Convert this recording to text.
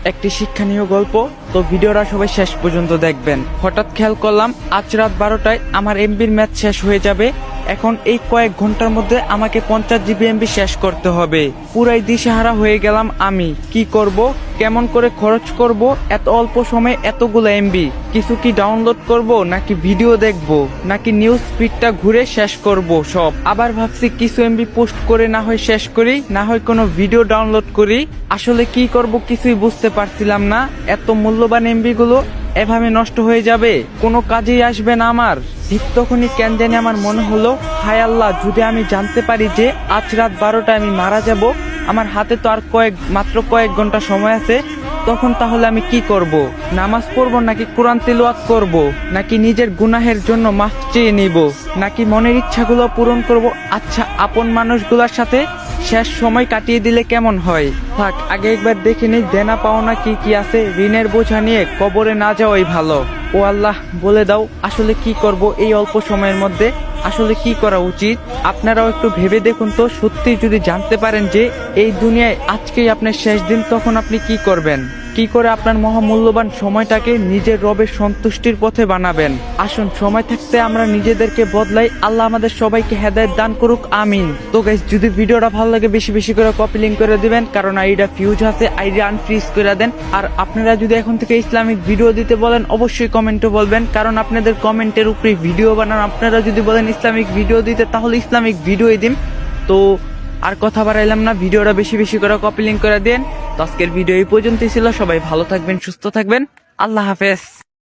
একটি শিক্ষণীয় গল্প। তো ভিডিওটা সবাই শেষ পর্যন্ত দেখবেন। হঠাৎ খেয়াল করলাম আজ রাত 12টায় আমার এমবির ম্যাচ শেষ হয়ে যাবে। এখন এই কয়েক ঘন্টার মধ্যে আমাকে 50 জিবি এমবি শেষ করতে হবে। পুরাই দিশেহারা হয়ে গেলাম আমি। কি করব, কেমন করে খরচ করব এত অল্প সময়ে এতগুলো এমবি? কিছু কি ডাউনলোড করব, নাকি ভিডিও দেখব, নাকি নিউজ ফিডটা ঘুরে শেষ করব সব? আবার ভাবছি কিছু এমবি পোস্ট করে না হয় শেষ করি, না হয় কোনো ভিডিও ডাউনলোড করি। আসলে কি করব কিছুই বুঝতে পারছিলাম না। এত মূল্যবান এমবি গুলো এভাবে নষ্ট হয়ে যাবে, কোনো কাজেই আসবে না আমার। ঠিক তখনই কেন জানি আমার মনে হলো, হায় আল্লাহ, যদি আমি জানতে পারি যে আজ রাত 12টায় আমি মারা যাব, আমার হাতে তো আর মাত্র কয়েক ঘন্টা সময় আছে, তখন তাহলে আমি কি করব? নামাজ পড়বো, নাকি কোরআন তিলাওয়াত করব, নাকি নিজের গুনাহের জন্য মাফ চেয়ে নিব, নাকি মনের ইচ্ছাগুলো পূরণ করব? আচ্ছা, আপন মানুষগুলোর সাথে শেষ সময় কাটিয়ে দিলে কেমন হয়? থাক, আগে একবার দেখে নিই দেনা পাওনা কি কি আছে। ঋণের বোঝা নিয়ে কবরে না যাওয়াই ভালো। ও আল্লাহ, বলে দাও আসলে কি করব এই অল্প সময়ের মধ্যে? আসলে কি করা উচিত? আপনারাও একটু ভেবে দেখুন তো। সত্যি যদি জানতে পারেন যে এই দুনিয়ায় আজকেই আপনার শেষ দিন, তখন আপনি কি করবেন? কি করে আপনার মহামূল্যবান সময়টাকে নিজের রবের সন্তুষ্টির পথে বানাবেন? আসুন, সময় থাকতে আমরা নিজেদেরকে বদলাই। আল্লাহ আমাদের সবাইকে হেদায়েত দান করুক, আমিন। তো গাইস, যদি ভিডিওটা ভালো লাগে বেশি বেশি করে কপি লিঙ্ক করে দিবেন, কারণ আইডিটা ফিউজ আছে, আইডিয়া আনফ্রিজ করে দেন। আর আপনারা যদি এখন থেকে ইসলামিক ভিডিও দিতে বলেন, অবশ্যই কমেন্টে বলবেন, কারণ আপনাদের কমেন্টের উপরে ভিডিও বানান। আপনারা যদি বলেন ইসলামিক ভিডিও দিতে, তাহলে ইসলামিক ভিডিওই দিন। তো আর কথা বাড়াইলাম না, ভিডিওটা বেশি বেশি করে কপি লিঙ্ক করে দেন। তো আজকের ভিডিও এই পর্যন্তই ছিল। সবাই ভালো থাকবেন, সুস্থ থাকবেন। আল্লাহ হাফেজ।